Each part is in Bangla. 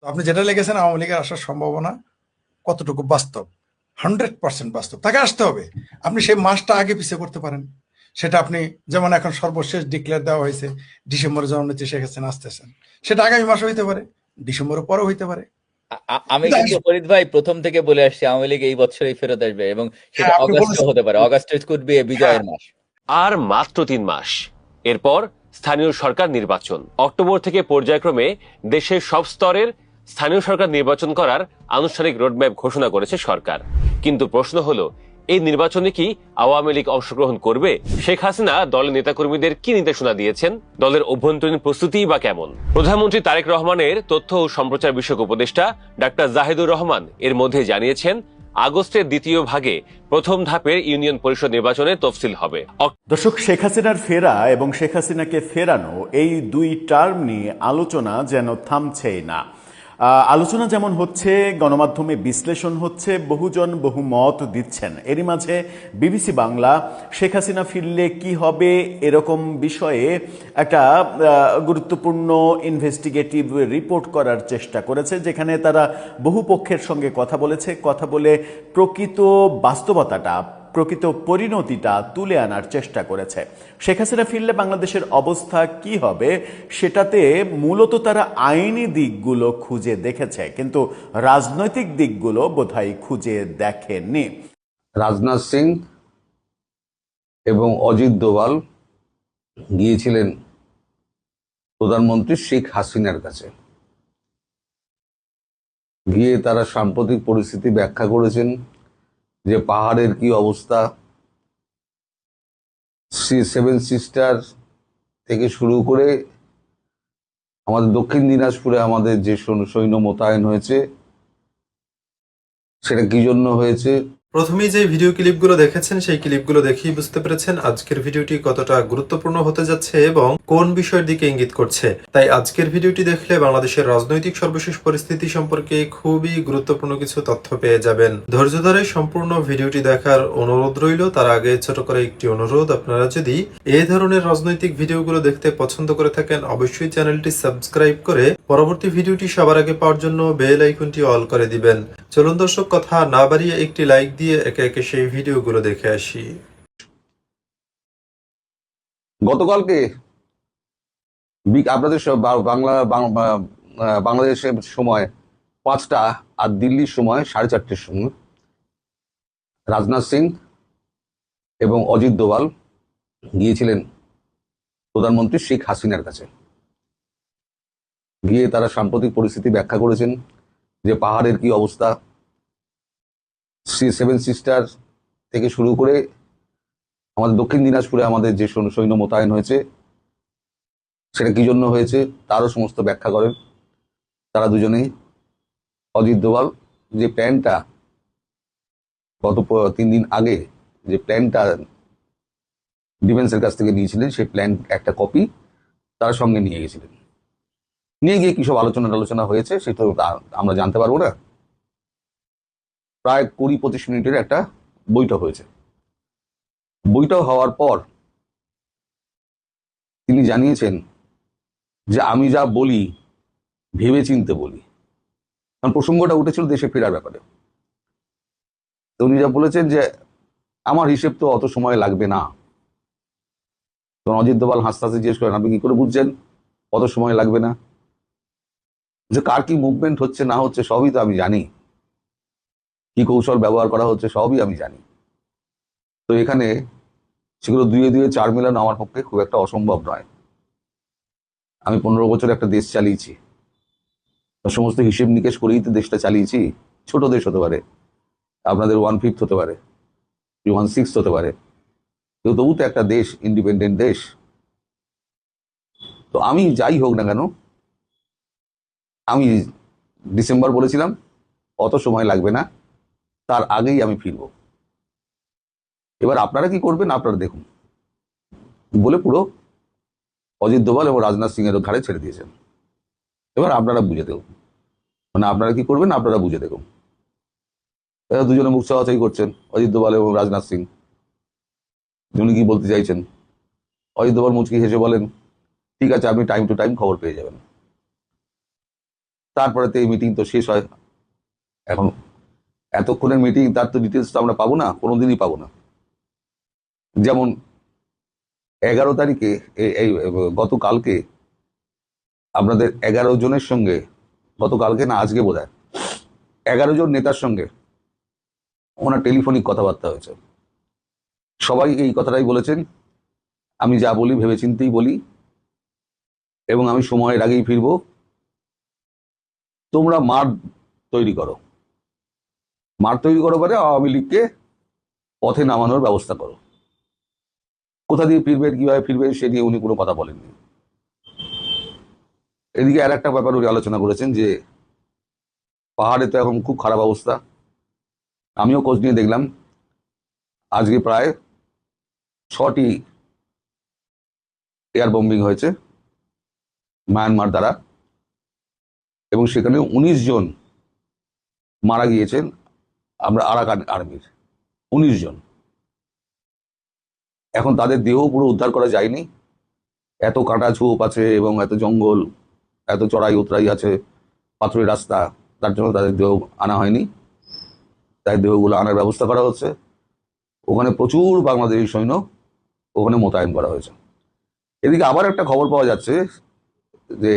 তো আপনি যেটা লিখেছেন আওয়ামী লীগের আসার সম্ভাবনা কতটুকু বাস্তব? 100% বাস্তব। তাকে আসতে হবে। আপনি সেই মাসটা আগে পিছিয়ে করতে পারেন। সেটা আপনি যেমন এখন সর্বশেষ ডিক্লেয়ার দেওয়া হয়েছে ডিসেম্বরে জননেত্রী শেখ হাসিনা আসতেছেন, সেটা আগামী মাসে হইতে পারে, ডিসেম্বরের পরেও হইতে পারে। আমি কিন্তু কিন্তু ফরিদ ভাই প্রথম থেকে বলে আসছি আওয়ামী লীগ এই বছরই ফেরত আসবে, এবং সেটা হ্যাঁ, আপনি অগাস্টেও বলেছেন। হতে পারে। অগাস্টে কুড বি হ্যাঁ, বিজয়ের মাস। আর মাত্র 3 মাস, এরপর স্থানীয় সরকার নির্বাচন। অক্টোবর থেকে পর্যায়ক্রমে দেশের সব স্তরের স্থানীয় সরকার নির্বাচন করার আনুষ্ঠানিক রোডম্যাপ ঘোষণা করেছে সরকার। কিন্তু প্রশ্ন হলো, এই নির্বাচনে কি আওয়ামী লীগ অংশগ্রহণ করবে? শেখ হাসিনা দলের নেতাকর্মীদের কি নির্দেশনা দিয়েছেন? দলের অভ্যন্তরীণ প্রস্তুতি বা কেমন? প্রধানমন্ত্রী তারেক রহমানের তথ্য ও সম্প্রচার বিষয়ক উপদেষ্টা ডাক্তার জাহিদুর রহমান এর মধ্যে জানিয়েছেন, আগস্টের দ্বিতীয় ভাগে প্রথম ধাপের ইউনিয়ন পরিষদ নির্বাচনের তফসিল হবে। দর্শক, শেখ হাসিনার ফেরা এবং শেখ হাসিনাকে ফেরানো, এই দুই টার্ম নিয়ে আলোচনা যেন থামছেই না। আলোচনা যেমন হচ্ছে, গণমাধ্যমে বিশ্লেষণ হচ্ছে, বহুজন বহু মত দিচ্ছেন। এরই মাঝে বিবিসি বাংলা শেখ হাসিনা ফিরলে কি হবে এরকম বিষয়ে একটা গুরুত্বপূর্ণ ইনভেস্টিগেটিভ রিপোর্ট করার চেষ্টা করেছে, যেখানে তারা বহু পক্ষের সঙ্গে কথা বলেছে, কথা বলে প্রকৃত বাস্তবতাটা, প্রকৃত পরিণতিটা তুলে আনার চেষ্টা করেছে। শেখ হাসিনা ফিরলে বাংলাদেশের অবস্থা কি হবে সেটাতে মূলত তারা আইনি দিকগুলো খুঁজে দেখেছে, কিন্তু রাজনৈতিক দিকগুলো বোধহয় খুঁজে দেখেননি। রাজনাথ সিং এবং অজিত দোভাল গিয়েছিলেন প্রধানমন্ত্রী শেখ হাসিনার কাছে। গিয়ে তারা সাম্প্রতিক পরিস্থিতি ব্যাখ্যা করেছেন, যে পাহাড়ের কি অবস্থা, সেভেন সিস্টার থেকে শুরু করে আমাদের দক্ষিণ দিনাজপুরে আমাদের যে সৈন্য মোতায়েন হয়েছে সেটা কি জন্য হয়েছে। প্রথমেই যে ভিডিও ক্লিপগুলো দেখেছেন সেই ক্লিপগুলো দেখেই বুঝতে পেরেছেন আজকের ভিডিওটি কতটা গুরুত্বপূর্ণ হতে যাচ্ছে এবং কোন বিষয়ের দিকে ইঙ্গিত করছে। তাই আজকের ভিডিওটি দেখলে বাংলাদেশের রাজনৈতিক সর্বশেষ পরিস্থিতি সম্পর্কে খুবই গুরুত্বপূর্ণ কিছু তথ্য পেয়ে যাবেন। ধৈর্য ধরে সম্পূর্ণ ভিডিওটি দেখার অনুরোধ রইল। তার আগে ছোট করে একটি অনুরোধ, আপনারা যদি এই ধরনের রাজনৈতিক ভিডিওগুলো দেখতে পছন্দ করে থাকেন অবশ্যই চ্যানেলটি সাবস্ক্রাইব করে পরবর্তী ভিডিওটি সবার আগে পাওয়ার জন্য বেল আইকনটি অল করে দিবেন। চলুন দর্শক, কথা না বাড়িয়ে একটি লাইক দিয়ে একে একে সেই ভিডিওগুলো দেখে আসি। গতকালকে আপনাদের বাংলাদেশের সময় 5টা আর দিল্লির সময় 4:30টার সময় রাজনাথ সিং এবং অজিত দোভাল গিয়েছিলেন প্রধানমন্ত্রী শেখ হাসিনার কাছে। গিয়ে তারা সাম্প্রতিক পরিস্থিতি ব্যাখ্যা করেছেন, যে পাহাড়ের কি অবস্থা, সেভেন সিস্টার থেকে শুরু করে আমাদের দক্ষিণ দিনাজপুরে আমাদের যে সৈন্য মোতায়েন হয়েছে সেটা কি জন্য হয়েছে তারও সমস্ত ব্যাখ্যা করেন তারা দুজনেই। অজিত দোভাল যে প্ল্যানটা গত 3 দিন আগে যে প্ল্যানটা ডিফেন্সের কাছ থেকে নিয়েছিলেন, সেই প্ল্যান একটা কপি তার সঙ্গে নিয়ে গেছিলেন। নিয়ে গিয়ে কি সব আলোচনা হয়েছে সেটা আমরা জানতে পারবো না। প্রায় 20-25 মিনিটের একটা বৈঠক হয়েছে। বৈঠক হওয়ার পর তিনি জানিয়েছেন যে আমি যা বলি ভেবে চিনতে বলি, কারণ প্রসঙ্গটা উঠেছিল দেশে ফেরার ব্যাপারে। তো উনি যা বলেছেন যে আমার হিসেব তো অত সময় লাগবে না। তখন অজিত দোভাল হাসতে হাসতে জিজ্ঞেস করেন, আপনি কি করে বুঝছেন অত সময় লাগবে না? যে কার কি মুভমেন্ট হচ্ছে না হচ্ছে সবই তো আমি জানি, কি কৌশল ব্যবহার করা হচ্ছে সবই আমি জানি। তো এখানে সেগুলো দুয়ে দুয়ে 4 মেলানো আমার পক্ষে খুব একটা অসম্ভব নয়। আমি 15 বছর একটা দেশ চালিয়েছি, সমস্ত হিসেব নিকেশ করেই তো দেশটা চালিয়েছি। ছোট দেশ হতে পারে, আপনাদের 1/5 হতে পারে, 1/6 হতে পারে, কিন্তু তবু তো একটা দেশ, ইন্ডিপেন্ডেন্ট দেশ। তো আমি যাই হোক না কেন, আমি ডিসেম্বর বলেছিলাম অত সময় লাগবে না, তার আগেই আমি ফিরব। এবার আপনারা কি করবেন আপনারা দেখুন বলে পুরো অজিত দোভাল এবং রাজনাথ সিং এর ঘাড়ে ছেড়ে দিয়েছেন। এবার আপনারা বুঝে দেখুন, মানে আপনারা কি করবেন আপনারা বুঝে দেখুন। এরা দুজনে মুখ চাওয়াচাই করছেন, অজিত দোভাল এবং রাজনাথ সিং। উনি কি বলতে চাইছেন? অজিত দোভাল মুচকি হেসে বলেন, ঠিক আছে, আপনি টাইম টু টাইম খবর পেয়ে যাবেন। তারপরে তো এই মিটিং তো শেষ হয়। এখন এতক্ষণের মিটিং, তার তো ডিটেলস তো আমরা পাবো না, কোনোদিনই পাবো না। যেমন 11 তারিখে এই গতকালকে আপনাদের 11 জনের সঙ্গে, গতকালকে না আজকে বোধহয় 11 জন নেতার সঙ্গে ওনার টেলিফোনিক কথাবার্তা হয়েছে। সবাই এই কথাটাই বলেছেন, আমি যা বলি ভেবেচিন্তেই বলি এবং আমি সময়ের আগেই ফিরবো। তোমরা মাঠ তৈরি করো, মাঠ তৈরি করো পরে আওয়ামী লীগকে পথে নামানোর ব্যবস্থা করো। কোথা দিয়ে ফিরবেন, কিভাবে ফিরবেন সে নিয়ে উনি কোনো কথা বলেননি। এদিকে আর একটা ব্যাপার উনি আলোচনা করেছেন যে পাহাড়ে তো এখন খুব খারাপ অবস্থা। আমিও খোঁজ নিয়ে দেখলাম, আজকে প্রায় 6টি এয়ার বম্বিং হয়েছে মায়ানমার দ্বারা, এবং সেখানে 19 জন মারা গিয়েছেন আমরা আরাকান আর্মির, 19 জন। এখন তাদের দেহ পুরো উদ্ধার করা যায়নি, এত কাঁটা ঝোপ আছে এবং এত জঙ্গল, এত চড়াই উতরাই আছে, পাথরের রাস্তা, তার জন্য তাদের দেহ আনা হয়নি। তাই দেহগুলো আনার ব্যবস্থা করা হচ্ছে। ওখানে প্রচুর বাংলাদেশি সৈন্য ওখানে মোতায়েন করা হয়েছে। এদিকে আবার একটা খবর পাওয়া যাচ্ছে যে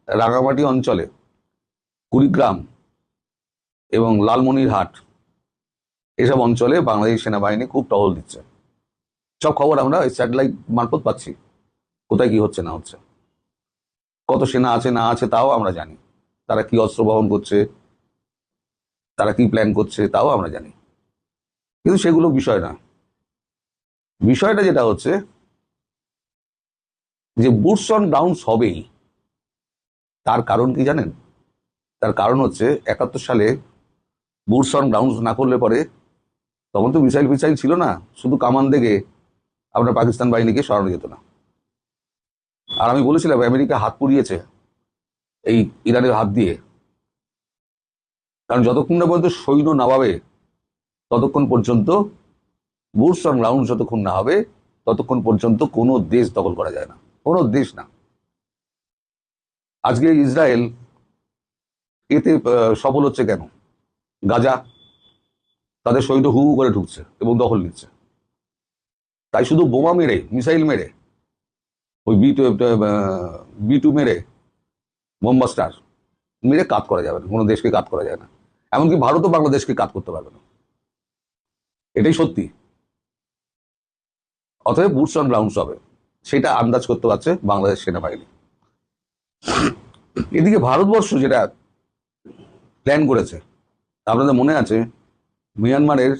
রাঙামাটি অঞ্চলে কুড়িগ্রাম এবং লালমনিরহাট এসব অঞ্চলে বাংলাদেশ সেনাবাহিনী খুব টহল দিচ্ছে। সব খবর আমরা স্যাটেলাইট মারফত পাচ্ছি, কোথায় কি হচ্ছে না হচ্ছে, কত সেনা আছে না আছে তাও আমরা জানি, তারা কি অস্ত্র বহন করছে, তারা কি প্ল্যান করছে তাও আমরা জানি। কিন্তু সেগুলো বিষয় না। বিষয়টা যেটা হচ্ছে যে বুটস অন গ্রাউন্ডস হবেই, তার কারণ কি জানেন? তার কারণ হচ্ছে 71 সালে বুটস অন গ্রাউন্ডস না করলে পরে তখন তো মিসাইল ফিসাইল ছিল না, শুধু কামান দেখে আপনার পাকিস্তান বাহিনীকে সরানো যেত না। আর আমি বলেছিলাম আমেরিকা হাত পুড়িয়েছে এই ইরানের হাত দিয়ে, কারণ যতক্ষণ না পর্যন্ত সৈন্য নামাবে ততক্ষণ পর্যন্ত, বুটস অন গ্রাউন্ড যতক্ষণ না হবে ততক্ষণ পর্যন্ত কোনো দেশ দখল করা যায় না, কোনো দেশ না। আজকে ইসরায়েল এতে সফল হচ্ছে কেন? গাজা তাদের সৈন্য হু হু করে ঢুকছে এবং দখল নিচ্ছে। তাই শুধু বোমা মেরে, মিসাইল মেরে, ওই বি টু মেরে, বোমবাস্টার মেরে কাজ করা যাবে না, কোনো দেশকে কাজ করা যায় না। এমনকি ভারতও বাংলাদেশকে কাজ করতে পারবে না, এটাই সত্যি। অতএব বুটস অন গ্রাউন্ডস হবে, সেটা আন্দাজ করতে পারছে বাংলাদেশ সেনাবাহিনী। এদিকে ভারতবর্ষ যেটা প্ল্যান করেছে, আপনাদের মনে আছে মিয়ানমারের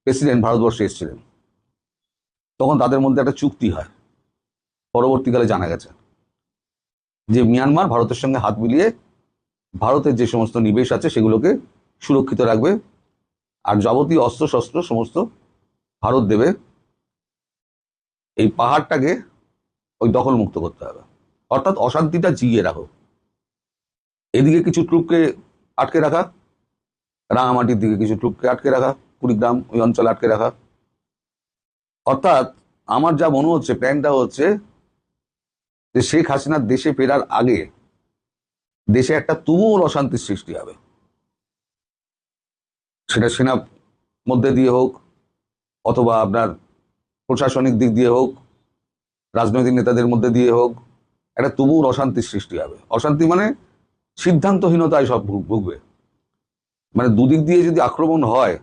প্রেসিডেন্ট ভারতবর্ষে এসেছিলেন, তখন তাদের মধ্যে একটা চুক্তি হয়। পরবর্তীকালে জানা গেছে যে মিয়ানমার ভারতের সঙ্গে হাত মিলিয়ে ভারতের যে সমস্ত নিবেশ আছে সেগুলোকে সুরক্ষিত রাখবে, আর যাবতীয় অস্ত্র শস্ত্র সমস্ত ভারত দেবে। এই পাহাড়টাকে ওই দখল মুক্ত করতে হবে, অর্থাৎ অশান্তিটা জিইয়ে রাখো। এদিকে কিছু ট্রুপকে আটকে রাখা, রাঙামাটির দিকে কিছু ট্রুপকে আটকে রাখা, কুড়িগ্রাম ওই অঞ্চলে আটকে রাখা। অর্থাৎ আমার যা মনে হচ্ছে প্ল্যানটা হচ্ছে যে শেখ হাসিনার দেশে ফেরার আগে দেশে একটা তুমুল অশান্তির সৃষ্টি হবে, সেটা সেনা মধ্যে দিয়ে হোক অথবা আপনার প্রশাসনিক দিক দিয়ে হোক, রাজনৈতিক নেতাদের মধ্যে দিয়ে হোক, একটা তুমুল অশান্তির সৃষ্টি হবে। অশান্তি মানে সিদ্ধান্তহীনতায় সব ভুগবে। মানে দুদিক দিয়ে যদি আক্রমণ হয়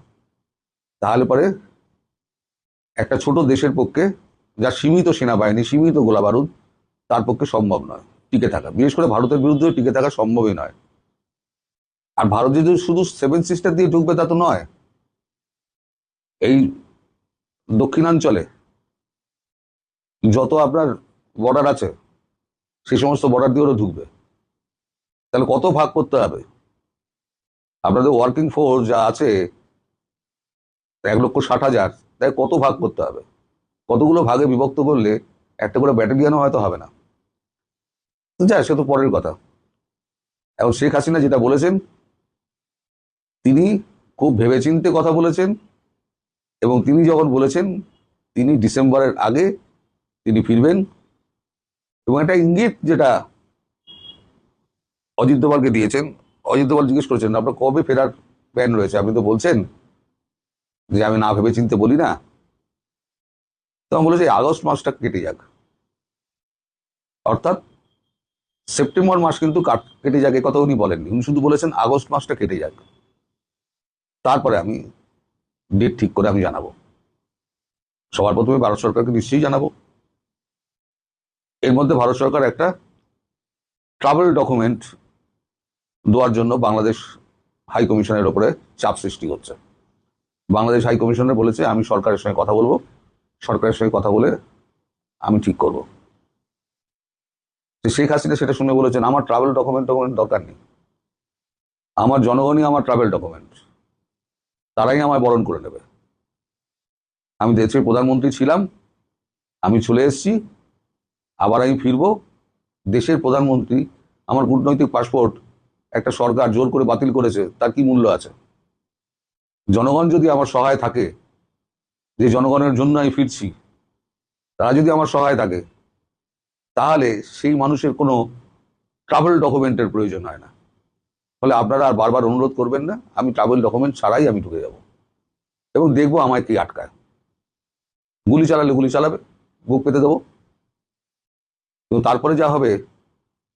তাহলে পরে একটা ছোট দেশের পক্ষে, যা সীমিত সেনাবাহিনী, সীমিত গোলাবারুদ, তার পক্ষে সম্ভব নয় টিকে থাকা। বিশেষ করে ভারতের বিরুদ্ধে টিকে থাকা সম্ভবই নয়। আর ভারত যদি শুধু 7 সিস্টার দিয়ে ঢুকবে তা তো নয়, এই দক্ষিণাঞ্চলে যত আপনার বর্ডার আছে সেই সমস্ত বর্ডার দিয়ে ওরা ঢুকবে। তাহলে কত ভাগ করতে হবে? আপনাদের ওয়ার্কিং ফোর্স যা আছে 1,60,000, তাই কত ভাগ করতে হবে? কতগুলো ভাগে বিভক্ত করলে একটা করে ব্যাটালিয়নও হয়তো হবে না। যা সে তো পরের কথা। এখন শেখ হাসিনা যেটা বলেছেন, তিনি খুব ভেবেচিন্তে কথা বলেছেন, এবং তিনি যখন বলেছেন তিনি ডিসেম্বরের আগে তিনি ফিরবেন, এবং একটা ইঙ্গিত যেটা অজিত দোভালকে দিয়েছেন। অজিত দোভাল জিজ্ঞেস করেছেন আপনার কবে ফেরার প্ল্যান রয়েছে, আপনি তো বলছেন যে আমি না ভেবে চিনতে বলি না। তো আমি বলেছি আগস্ট মাসটা কেটে যাক, অর্থাৎ সেপ্টেম্বর মাস কিন্তু কেটে যাক এ কথা উনি বলেননি, উনি শুধু বলেছেন আগস্ট মাসটা কেটে যাক, তারপরে আমি ডেট ঠিক করে আমি জানাবো। সবার প্রথমে ভারত সরকারকে নিশ্চয়ই জানাবো। এর মধ্যে ভারত সরকার একটা ট্রাভেল ডকুমেন্ট দেওয়ার জন্য বাংলাদেশ হাই কমিশনের ওপরে চাপ সৃষ্টি হচ্ছে। বাংলাদেশ হাই কমিশনার বলেছে আমি সরকারের সঙ্গে কথা বলবো, সরকারের সঙ্গে কথা বলে আমি ঠিক করব। শেখ হাসিনা সেটা শুনে বলেছেন আমার ট্রাভেল ডকুমেন্ট দরকার নেই, আমার জনগণই আমার ট্রাভেল ডকুমেন্ট, তারাই আমায় বরণ করে নেবে। আমি দেশের প্রধানমন্ত্রী ছিলাম, আমি চলে এসেছি, আবার আমি ফিরবো। দেশের প্রধানমন্ত্রী, আমার কূটনৈতিক পাসপোর্ট একটা সরকার জোর করে বাতিল করেছে, তার কি মূল্য আছে? জনগণ যদি আমার সহায় থাকে, যে জনগণের জন্য আমি ফিরছি, তারা যদি আমার সহায় থাকে, তাহলে সেই মানুষের কোনো ট্রাভেল ডকুমেন্টের প্রয়োজন হয় না। ফলে আপনারা আর বারবার অনুরোধ করবেন না, আমি ট্রাভেল ডকুমেন্ট ছাড়াই আমি ঢুকে যাব এবং দেখবো আমায় কি আটকায়। গুলি চালালে গুলি চালাবে, বুক পেতে দেবো, এবং তারপরে যা হবে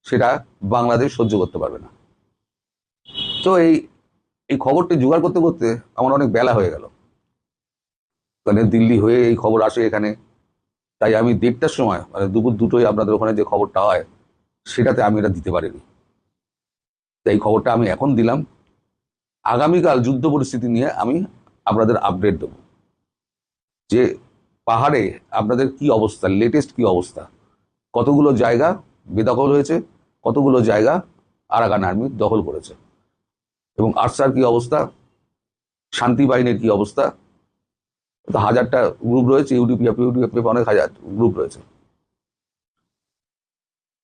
সেটা বাংলাদেশ সহ্য করতে পারবে না। তো এই খবরটি জোগাড় করতে করতে আমার অনেক বেলা হয়ে গেল, মানে দিল্লি হয়ে এই খবর আসে এখানে। তাই আমি 1:30টার সময়, মানে দুপুর 2টোয় আপনাদের ওখানে যে খবরটা হয় সেটাতে আমি এটা দিতে পারিনি। তাই এই খবরটা আমি এখন দিলাম। আগামীকাল যুদ্ধ পরিস্থিতি নিয়ে আমি আপনাদের আপডেট দেব, যে পাহাড়ে আপনাদের কি অবস্থা, লেটেস্ট কি অবস্থা, কতগুলো জায়গা বেদখল হয়েছে, কতগুলো জায়গা আরাকান আর্মি দখল করেছে, এবং আরসার কি অবস্থা, শান্তি বাহিনীর কি অবস্থা। তো 1000টা গ্রুপ রয়েছে, ইউডিপিএফ অনেক হাজার গ্রুপ রয়েছে।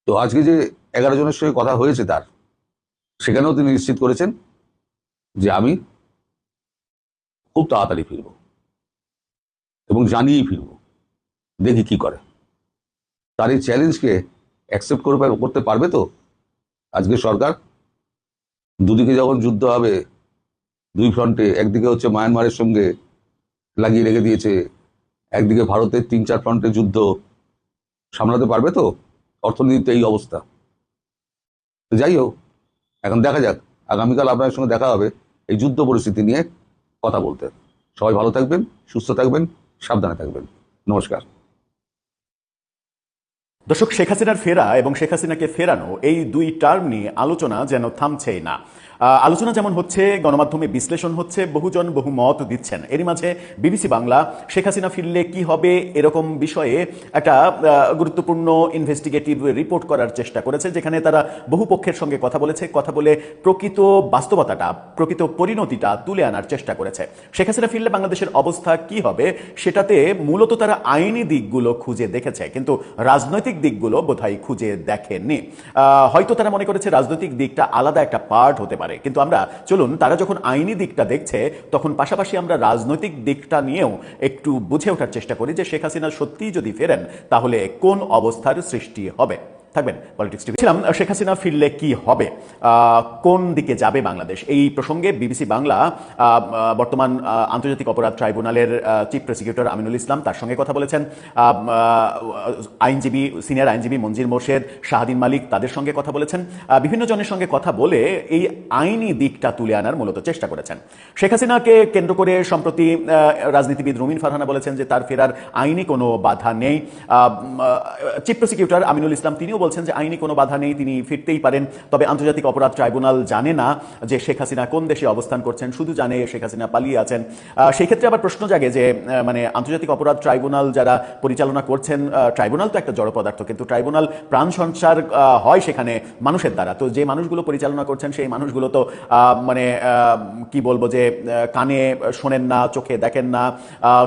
তো আজকে যে 11 জনের সঙ্গে কথা হয়েছে তার, সেখানেও তিনি নিশ্চিত করেছেন যে আমি খুব তাড়াতাড়ি ফিরব এবং জানিয়েই ফিরব, দেখি কি করে। তার এই চ্যালেঞ্জকে অ্যাকসেপ্ট করতে পারবে তো আজকে সরকার? দুদিকে যখন যুদ্ধ হবে, দুই ফ্রন্টে, একদিকে হচ্ছে মায়ানমারের সঙ্গে লাগিয়ে রেখে দিয়েছে, একদিকে ভারতের 3-4 ফ্রন্টে যুদ্ধ, সামলাতে পারবে তো? অর্থনীতিতে এই অবস্থা। তো যাই হোক, এখন দেখা যাক, আগামীকাল আপনার সঙ্গে দেখা হবে এই যুদ্ধ পরিস্থিতি নিয়ে কথা বলতে। সবাই ভালো থাকবেন, সুস্থ থাকবেন, সাবধানে থাকবেন। নমস্কার। দর্শক, শেখ হাসিনার ফেরা এবং শেখ হাসিনাকে ফেরানো, এই দুই টার্ম নিয়ে আলোচনা যেন থামছেই না। আলোচনা যেমন হচ্ছে, গণমাধ্যমে বিশ্লেষণ হচ্ছে, বহুজন বহু মত দিচ্ছেন। এরই মাঝে বিবিসি বাংলা শেখ হাসিনা ফিরলে কি হবে এরকম বিষয়ে একটা গুরুত্বপূর্ণ ইনভেস্টিগেটিভ রিপোর্ট করার চেষ্টা করেছে, যেখানে তারা বহু পক্ষের সঙ্গে কথা বলেছে, কথা বলে প্রকৃত বাস্তবতাটা, প্রকৃত পরিণতিটা তুলে আনার চেষ্টা করেছে। শেখ হাসিনা ফিরলে বাংলাদেশের অবস্থা কি হবে সেটাতে মূলত তারা আইনি দিকগুলো খুঁজে দেখেছে, কিন্তু রাজনৈতিক দিকগুলো বোধহয় খুঁজে দেখেননি। হয়তো তারা মনে করেছে রাজনৈতিক দিকটা আলাদা একটা পার্ট হতে পারে, কিন্তু আমরা চলুন, তারা যখন আইনি দিকটা দেখছে তখন পাশাপাশি আমরা রাজনৈতিক দিকটা নিয়েও একটু বুঝে ওঠার চেষ্টা করি যে শেখ হাসিনা সত্যিই যদি ফেরেন তাহলে কোন অবস্থার সৃষ্টি হবে। থাকবেন পলিটিক্স টিভি। ছিলাম শেখ হাসিনা ফিরলে কি হবে, কোন দিকে যাবে বাংলাদেশ, এই প্রসঙ্গে বিবিসি বাংলা বর্তমান আন্তর্জাতিক অপরাধ ট্রাইব্যুনালের চিফ প্রসিকিউটর আমিনুল ইসলাম, তার সঙ্গে কথা বলেছেন। আইনজীবী, সিনিয়র আইনজীবী মঞ্জির মোর্শেদ, শাহাদিন মালিক, তাদের সঙ্গে কথা বলেছেন। বিভিন্ন জনের সঙ্গে কথা বলে এই আইনি দিকটা তুলে আনার মূলত চেষ্টা করেছেন। শেখ হাসিনাকে কেন্দ্র করে সম্প্রতি রাজনীতিবিদ রুমিন ফারহানা বলেছেন যে তার ফেরার আইনি কোনো বাধা নেই। চিফ প্রসিকিউটর আমিনুল ইসলাম তিনিও বলছেন যে আইনি কোনো বাধা নেই, তিনি ফিরতেই পারেন। তবে আন্তর্জাতিক অপরাধ ট্রাইব্যুনাল জানে না যে শেখ হাসিনা কোন দেশে অবস্থান করছেন, শুধু জানে শেখ হাসিনা পালিয়ে আছেন। সেই ক্ষেত্রে আবার প্রশ্ন জাগে যে মানে আন্তর্জাতিক অপরাধ ট্রাইব্যুনাল যারা পরিচালনা করছেন, ট্রাইব্যুনাল তো একটা জড় পদার্থ, কিন্তু ট্রাইব্যুনাল প্রাণ সঞ্চার হয় সেখানে মানুষের দ্বারা। তো যে মানুষগুলো পরিচালনা করছেন সেই মানুষগুলো তো মানে কি বলবো, যে কানে শোনেন না, চোখে দেখেন না,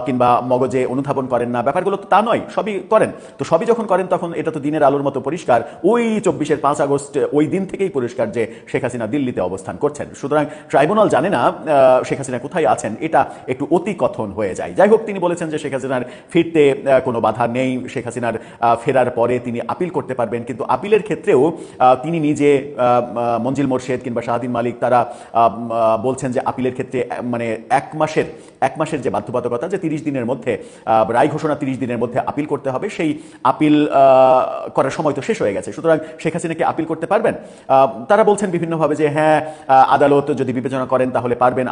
কিংবা মগজে অনুধাবন করেন না, ব্যাপারগুলো তো তা নয়, সবই করেন। তো সবই যখন করেন তখন এটা তো দিনের আলোর মতো পরিষ্কার পরিষ্কার, ওই 24-এর 5 আগস্ট ওই দিন থেকেই পরিষ্কার যে শেখ হাসিনা দিল্লিতে অবস্থান করছেন। সুতরাং ট্রাইব্যুনাল জানে না শেখ হাসিনা কোথায় আছেন, এটা একটু অতি কথন হয়ে যায়। যাই হোক, তিনি বলেছেন যে শেখ হাসিনার ফিরতে কোনো বাধা নেই, শেখ হাসিনার ফেরার পরে তিনি আপিল করতে পারবেন। কিন্তু আপিলের ক্ষেত্রেও তিনি নিজে, মঞ্জিল মোরশেদ কিংবা শাহদিন মালিক তারা বলছেন যে আপিলের ক্ষেত্রে মানে এক মাসের যে বাধ্যবাধকতা, যে 30 দিনের মধ্যে রায় ঘোষণা 30 দিনের মধ্যে আপিল করতে হবে, সেই আপিল করার সময় তো শেষ হয়ে গেছে। সুতরাং শেখ হাসিনা কি আপিল করতে পারবেন? তারা বলছেন বিভিন্নভাবে যে হ্যাঁ, আদালত যদি বিবেচনা করেন তাহলে পারবেন।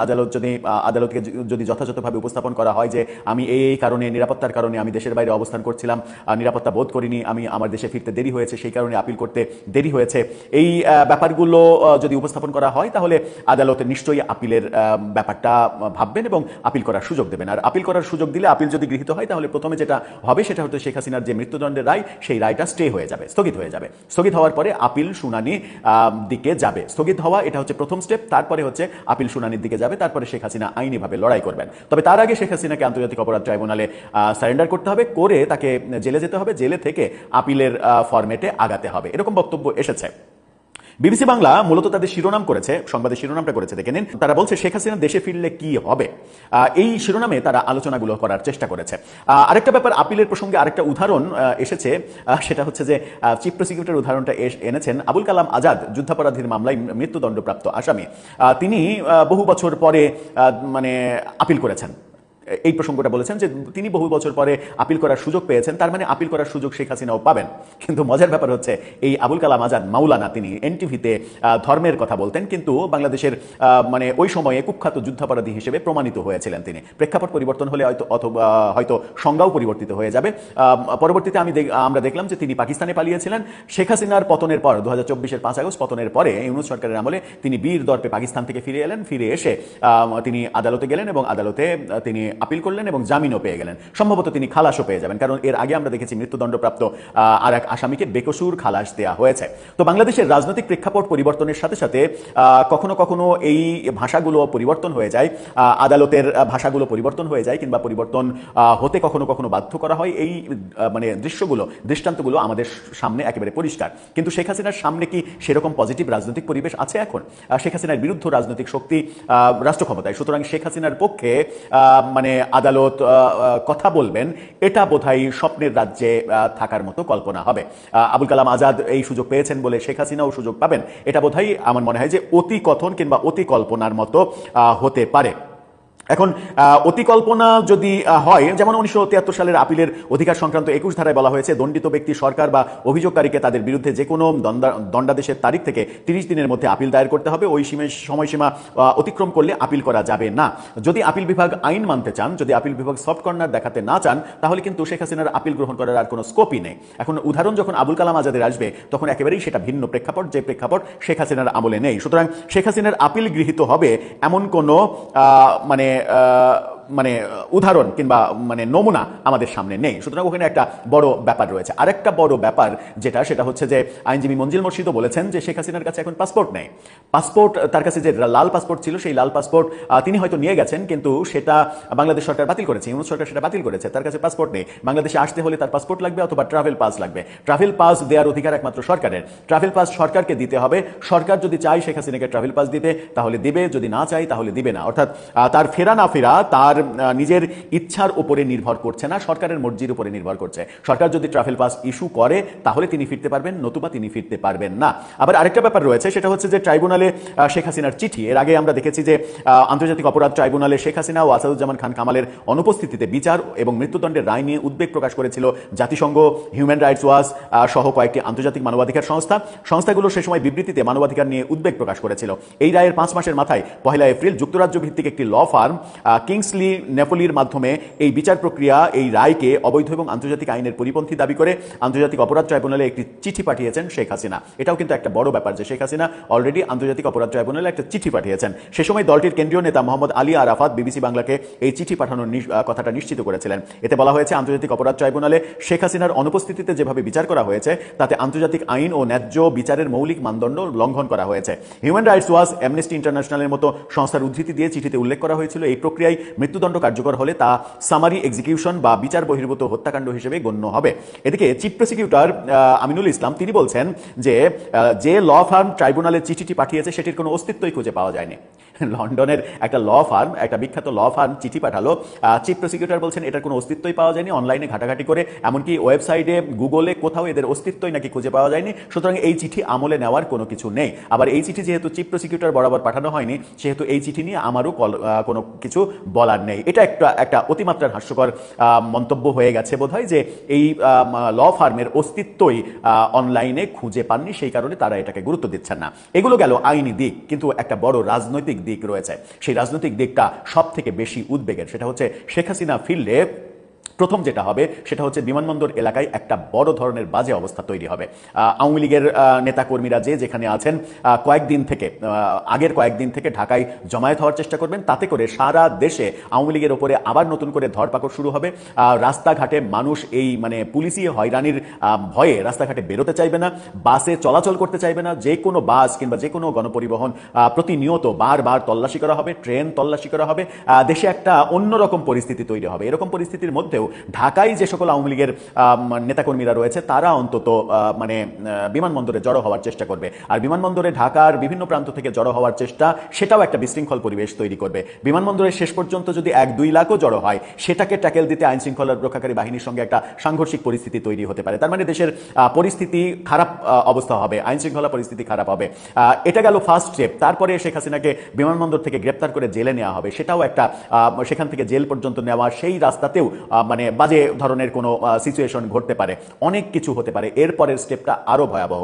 আদালতকে যদি যথাযথভাবে উপস্থাপন করা হয় যে আমি এই কারণে, নিরাপত্তার কারণে আমি দেশের বাইরে অবস্থান করছিলাম, নিরাপত্তা বোধ করিনি, আমি আমার দেশে ফিরতে দেরি হয়েছে, সেই কারণে আপিল করতে দেরি হয়েছে, এই ব্যাপারগুলো যদি উপস্থাপন করা হয় তাহলে আদালত নিশ্চয়ই আপিলের ব্যাপারটা ভাববেন এবং আপিল করার সুযোগ দেবেন। আর আপিল করার সুযোগ দিলে, আপিল যদি গৃহীত হয়, তাহলে প্রথমে যেটা হবে সেটা হচ্ছে শেখ হাসিনার যে মৃত্যুদণ্ডের রায়, সেই রায়টা স্টে হয়ে যাবে, স্থগিত হয়ে যাবে। স্থগিত হওয়ার পরে আপিল শুনানি দিকে যাবে। স্থগিত হওয়া এটা হচ্ছে প্রথম স্টেপ, তারপরে হচ্ছে আপিল শুনানির দিকে যাবে, তারপরে শেখ হাসিনা আইনিভাবে লড়াই করবেন। তবে তার আগে শেখ হাসিনাকে আন্তর্জাতিক অপরাধ ট্রাইব্যুনালে সারেন্ডার করতে হবে, করে তাকে জেলে যেতে হবে, জেলে থেকে আপিলের ফরম্যাটে আগাতে হবে, এরকম বক্তব্য এসেছে। বিবিসি বাংলা মূলত তাদের শিরোনাম করেছে, সংবাদের শিরোনামটা করেছে, দেখে নিন। তারা বলছে শেখ হাসিনা দেশে ফিরলে কি হবে, এই শিরোনামে তারা আলোচনাগুলো করার চেষ্টা করেছে। আরেকটা ব্যাপার, আপিলের প্রসঙ্গে আরেকটা উদাহরণ এসেছে, সেটা হচ্ছে যে চিফ প্রসিকিউটর উদাহরণটা এনেছেন আবুল কালাম আজাদ, যুদ্ধাপরাধীর মামলায় মৃত্যুদণ্ডপ্রাপ্ত আসামি। তিনি বহু বছর পরে মানে আপিল করেছেন। এই প্রসঙ্গটা বলেছেন যে তিনি বহু বছর পরে আপিল করার সুযোগ পেয়েছেন, তার মানে আপিল করার সুযোগ শেখ হাসিনাও পাবেন। কিন্তু মজার ব্যাপার হচ্ছে, এই আবুল কালাম আজাদ মাওলানা, তিনি এনটিভিতে ধর্মের কথা বলতেন, কিন্তু বাংলাদেশের মানে ওই সময়ে কুখ্যাত যুদ্ধাপরাধী হিসেবে প্রমাণিত হয়েছিলেন তিনি। প্রেক্ষাপট পরিবর্তন হলে হয়তো সংজ্ঞাও পরিবর্তিত হয়ে যাবে। পরবর্তীতে আমরা দেখলাম যে তিনি পাকিস্তানে পালিয়েছিলেন। শেখ হাসিনার পতনের পর, 2024-এর 5 আগস্ট পতনের পরে, ইউনূস সরকারের আমলে তিনি বীর দর্পে পাকিস্তান থেকে ফিরে এলেন। ফিরে এসে তিনি আদালতে গেলেন এবং আদালতে তিনি আপিল করলেন এবং জামিনও পেয়ে গেলেন। সম্ভবত তিনি খালাসও পেয়ে যাবেন, কারণ এর আগে আমরা দেখেছি মৃত্যুদণ্ডপ্রাপ্ত আর এক আসামিকে বেকসুর খালাস দেওয়া হয়েছে। তো বাংলাদেশের রাজনৈতিক প্রেক্ষাপট পরিবর্তনের সাথে সাথে কখনো কখনো এই ভাষাগুলো পরিবর্তন হয়ে যায়, আদালতের ভাষাগুলো পরিবর্তন হয়ে যায়, কিংবা পরিবর্তন হতে কখনো কখনো বাধ্য করা হয়। এই মানে দৃষ্টান্তগুলো আমাদের সামনে একেবারে পরিষ্কার। কিন্তু শেখ হাসিনার সামনে কি সেরকম পজিটিভ রাজনৈতিক পরিবেশ আছে এখন? শেখ হাসিনার বিরুদ্ধ রাজনৈতিক শক্তি রাষ্ট্র ক্ষমতায়। সুতরাং শেখ হাসিনার পক্ষে মানে আদালত কথা বলবেন, এটা বোধহয় স্বপ্নের রাজ্যে থাকার মতো কল্পনা হবে। আবুল কালাম আজাদ এই সুযোগ পেয়েছেন বলে শেখ হাসিনাও সুযোগ পাবেন, এটা বোধহয় আমার মনে হয় যে অতি কথন কিংবা অতি কল্পনার মতো হতে পারে। এখন অতি কল্পনা যদি হয়, যেমন 1973 সালের আপিলের অধিকার সংক্রান্ত 21 ধারায় বলা হয়েছে, দণ্ডিত ব্যক্তি, সরকার বা অভিযোগকারীকে তাদের বিরুদ্ধে যে কোনো দণ্ডাদেশের তারিখ থেকে 30 দিনের মধ্যে আপিল দায়ের করতে হবে। ওই সময়সীমা অতিক্রম করলে আপিল করা যাবে না। যদি আপিল বিভাগ আইন মানতে চান, যদি আপিল বিভাগ সফট কর্নার দেখাতে না চান, তাহলে কিন্তু শেখ হাসিনার আপিল গ্রহণ করার আর কোনো স্কোপই নেই। এখন উদাহরণ যখন আবুল কালাম আজাদের আসবে, তখন একেবারেই সেটা ভিন্ন প্রেক্ষাপট, যে প্রেক্ষাপট শেখ হাসিনার আমলে নেই। সুতরাং শেখ হাসিনার আপিল গৃহীত হবে এমন কোনো মানে উদাহরণ কিংবা মানে নমুনা আমাদের সামনে নেই। সুতরাং ওখানে একটা বড় ব্যাপার রয়েছে। আরেকটা বড় ব্যাপার সেটা হচ্ছে যে আইনজীবী মঞ্জিল মোরশেদও বলেছেন যে শেখ হাসিনার কাছে এখন পাসপোর্ট নেই। পাসপোর্ট, তার কাছে যে লাল পাসপোর্ট ছিল, সেই লাল পাসপোর্ট তিনি হয়তো নিয়ে গেছেন, কিন্তু সেটা বাংলাদেশ সরকার বাতিল করেছে, ইউনূস সরকার সেটা বাতিল করেছে। তার কাছে পাসপোর্ট নেই। বাংলাদেশে আসতে হলে তার পাসপোর্ট লাগবে অথবা ট্রাভেল পাস লাগবে। ট্রাভেল পাস দেওয়ার অধিকার একমাত্র সরকারের। ট্রাভেল পাস সরকারকে দিতে হবে। সরকার যদি চায় শেখ হাসিনাকে ট্রাভেল পাস দিতে, তাহলে দিবে, যদি না চায় তাহলে দিবে না। অর্থাৎ তার ফেরা না ফেরা তার নিজের ইচ্ছার উপরে নির্ভর করছে না, সরকারের মর্জির উপরে নির্ভর করছে। সরকার যদি ট্রাভেল পাস ইস্যু করে, তাহলে তিনি ফিরতে পারবেন, নতুবা তিনি ফিরতে পারবেন না। আবার আরেকটা ব্যাপার রয়েছে, সেটা হচ্ছে যে ট্রাইব্যুনালে শেখ হাসিনার চিঠি। এর আগে আমরা দেখেছি যে আন্তর্জাতিক অপরাধ ট্রাইব্যুনালে শেখ হাসিনা ও আসাদুজ্জামান খান কামালের অনুপস্থিতিতে বিচার এবং মৃত্যুদণ্ডের রায় নিয়ে উদ্বেগ প্রকাশ করেছিল জাতিসংঘ, হিউম্যান রাইটস ওয়াচ সহ কয়েকটি আন্তর্জাতিক মানবাধিকার সংস্থাগুলো সে সময় বিবৃতিতে মানবাধিকার নিয়ে উদ্বেগ প্রকাশ করেছিল। এই রায়ের 5 মাসের মাথায় 1 এপ্রিল যুক্তরাজ্য ভিত্তিক একটি ল ফার্ম কিংসলি নেপোলির মাধ্যমে এই বিচার প্রক্রিয়া, এই রায়কে অবৈধ এবং আন্তর্জাতিক আইনের পরিপন্থী দাবি করে আন্তর্জাতিক অপরাধ ট্রাইব্যুনালে একটি চিঠি পাঠিয়েছেন শেখ হাসিনা। এটাও কিন্তু একটা বড় ব্যাপার যে শেখ হাসিনা অলরেডি আন্তর্জাতিক অপরাধ ট্রাইব্যুনালে একটা চিঠি পাঠিয়েছেন। সে সময় দলটির কেন্দ্রীয় নেতা মোহাম্মদ আলী আরাফাত বিবিসি বাংলাকে এই চিঠি পাঠানোর কথাটা নিশ্চিত করেছিলেন। এতে বলা হয়েছে, আন্তর্জাতিক অপরাধ ট্রাইব্যুনালে শেখ হাসিনার অনুপস্থিতিতে যেভাবে বিচার করা হয়েছে, তাতে আন্তর্জাতিক আইন ও ন্যায্য বিচারের মৌলিক মানদণ্ড লঙ্ঘন করা হয়েছে। হিউম্যান রাইটস ওয়াচ, অ্যামনেস্টি ইন্টারন্যাশনালের মতো সংস্থার উদ্ধৃতি দিয়ে চিঠিতে উল্লেখ করা হয়েছিল, এই প্রক্রিয়ায় মৃত্যুদণ্ড কার্যকর হলে তা সামারি এক্সিকিউশন বা বিচার বহির্ভূত হত্যাকাণ্ড হিসেবে গণ্য হবে। এদিকে চিফ প্রসিকিউটর আমিনুল ইসলাম তিনি বলছেন যে ল ফার্ম ট্রাইব্যুনালে চিঠিটি পাঠিয়েছে সেটির কোনো অস্তিত্বই খুঁজে পাওয়া যায়নি। লন্ডনের একটা ল ফার্ম, একটা বিখ্যাত ল ফার্ম চিঠি পাঠালো, চিফ প্রসিকিউটর বলছেন এটার কোনো অস্তিত্বই পাওয়া যায়নি, অনলাইনে ঘাটাঘাটি করে এমনকি ওয়েবসাইটে গুগলে কোথাও এদের অস্তিত্বই নাকি খুঁজে পাওয়া যায়নি, সুতরাং এই চিঠি আমলে নেওয়ার কোনো কিছু নেই। আবার এই চিঠি যেহেতু চিফ প্রসিকিউটর বরাবর পাঠানো হয়নি, সেহেতু এই চিঠি নিয়ে আমারও কোনো কিছু বলার নেই। এটা একটা অতিমাত্রার হাস্যকর মন্তব্য হয়ে গেছে বোধহয়, যে এই ল ফার্মের অস্তিত্বই অনলাইনে খুঁজে পাননি, সেই কারণে তারা এটাকে গুরুত্ব দিচ্ছেন না। এগুলো গেল আইনি দিক, কিন্তু একটা বড় রাজনৈতিক দিক রয়েছে। সেই রাজনৈতিক দিকটা সব থেকে বেশি উদ্বেগের। সেটা হচ্ছে শেখ হাসিনা ফিরলে প্রথম যেটা হবে সেটা হচ্ছে বিমানবন্দর এলাকায় একটা বড় ধরনের বাজে অবস্থা তৈরি হবে। আওয়ামী লীগের নেতাকর্মীরা যেখানে আছেন আগের কয়েকদিন থেকে ঢাকায় জমায়েত হওয়ার চেষ্টা করবেন, তাতে করে সারা দেশে আওয়ামী লীগের ওপরে আবার নতুন করে ধরপাকড় শুরু হবে। রাস্তাঘাটে মানুষ এই পুলিশি হয়রানির ভয়ে রাস্তাঘাটে বেরোতে চাইবে না, বাসে চলাচল করতে চাইবে না। যে কোনো বাস কিংবা যে কোনো গণপরিবহন প্রতিনিয়ত বারবার তল্লাশি করা হবে, ট্রেন তল্লাশি করা হবে। দেশে একটা অন্যরকম পরিস্থিতি তৈরি হবে। এরকম পরিস্থিতির মধ্যেও ঢাকায় যে সকল আওয়ামী লীগের নেতাকর্মীরা রয়েছে তারা অন্তত বিমানবন্দরে জড়ো হওয়ার চেষ্টা করবে। আর বিমানবন্দরে ঢাকার বিভিন্ন প্রান্ত থেকে জড়ো হওয়ার চেষ্টা, সেটাও একটা বিশৃঙ্খল পরিবেশ তৈরি করবে। বিমানবন্দরে শেষ পর্যন্ত যদি 1-2 লাখও জড়ো হয়, সেটাকে ট্যাকেল দিতে আইন শৃঙ্খলা রক্ষাকারী বাহিনীর সঙ্গে একটা সাংঘর্ষিক পরিস্থিতি তৈরি হতে পারে। তার মানে দেশের পরিস্থিতি খারাপ অবস্থা হবে, আইন শৃঙ্খলা পরিস্থিতি খারাপ হবে। এটা গেল ফার্স্ট স্টেপ। তারপরে শেখ হাসিনাকে বিমানবন্দর থেকে গ্রেপ্তার করে জেলে নেওয়া হবে, সেটাও একটা সেখান থেকে জেল পর্যন্ত নেওয়া, সেই রাস্তাতেও বাজে ধরনের কোনো সিচুয়েশন ঘটতে পারে, অনেক কিছু হতে পারে। এরপরের স্টেপটা আরো ভয়াবহ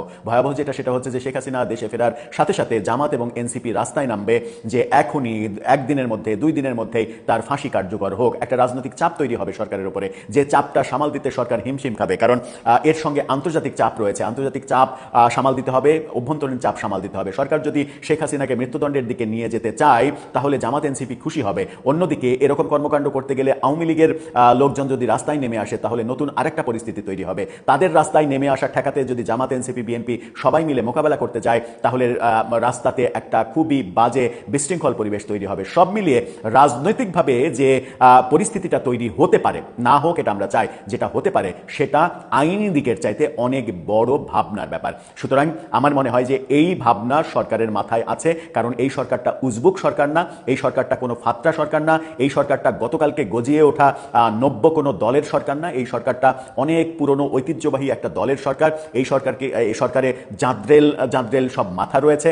সেটা হচ্ছে যে শেখ হাসিনা দেশে ফেরার সাথে সাথে জামাত এবং এনসিপি রাস্তায় নামবে যে এখনই 1 দিনের মধ্যে 2 দিনের মধ্যেই তার ফাঁসি কার্যকর হোক। একটা রাজনৈতিক চাপ তৈরি হবে সরকারের উপরে, যে চাপটা সামাল দিতে সরকার হিমশিম খাবে, কারণ এর সঙ্গে আন্তর্জাতিক চাপ রয়েছে। আন্তর্জাতিক চাপ সামাল দিতে হবে, অভ্যন্তরীণ চাপ সামাল দিতে হবে। সরকার যদি শেখ হাসিনাকে মৃত্যুদণ্ডের দিকে নিয়ে যেতে চায়, তাহলে জামাত এনসিপি খুশি হবে। অন্যদিকে এরকম কর্মকাণ্ড করতে গেলে আওয়ামী লীগের লোকজন যদি রাস্তায় নেমে আসে, তাহলে নতুন আরেকটা পরিস্থিতি তৈরি হবে। তাদের রাস্তায় নেমে আসা ঠেকাতে যদি জামাত এনসিপি বিএনপি সবাই মিলে মোকাবেলা করতে যায়, তাহলে রাস্তাতে একটা খুবই বাজে বিশৃঙ্খল পরিবেশ তৈরি হবে। সব মিলিয়ে রাজনৈতিকভাবে যে পরিস্থিতিটা তৈরি হতে পারে, না হোক এটা আমরা চাই, যেটা হতে পারে সেটা আইনি দিকের চাইতে অনেক বড় ভাবনার ব্যাপার। সুতরাং আমার মনে হয় যে এই ভাবনা সরকারের মাথায় আছে, কারণ এই সরকারটা উজবুক সরকার না, এই সরকারটা কোনো ফাত্রা সরকার না, এই সরকারটা গতকালকে গজিয়ে ওঠা নব্য কোনো দলের সরকার না, এই সরকারটা অনেক পুরনো ঐতিহ্যবাহী একটা দলের সরকার। এই সরকারে জাঁদরেল সব মাথা রয়েছে,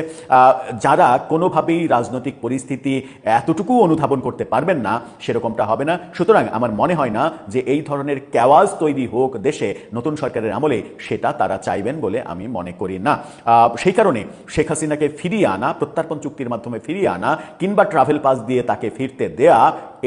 যারা কোনোভাবেই রাজনৈতিক পরিস্থিতি এতটুকু অনুধাবন করতে পারবেন না, সেরকমটা হবে না। সুতরাং আমার মনে হয় না যে এই ধরনের ক্যাওয়াজ তৈরি হোক দেশে নতুন সরকারের আমলে, সেটা তারা চাইবেন বলে আমি মনে করি না। সেই কারণে শেখ হাসিনাকে ফিরিয়ে আনা, প্রত্যর্পণ চুক্তির মাধ্যমে ফিরিয়ে আনা কিংবা ট্রাভেল পাস দিয়ে তাকে ফিরতে দেয়া,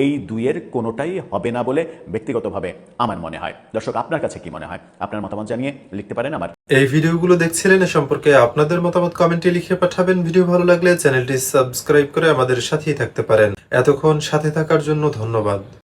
এই দুইয়ের কোনোটাই হবে না বলে ব্যক্তিগতভাবে আমার মনে হয়। দর্শক, আপনার কাছে কি মনে হয়? আপনার মতামত জানিয়ে লিখতে পারেন আমার। এই ভিডিওগুলো দেখছিলেন, এ সম্পর্কে আপনাদের মতামত কমেন্টে লিখে পাঠাবেন। ভিডিও ভালো লাগলে চ্যানেলটি সাবস্ক্রাইব করে আমাদের সাথেই থাকতে পারেন। এতক্ষণ সাথে থাকার জন্য ধন্যবাদ।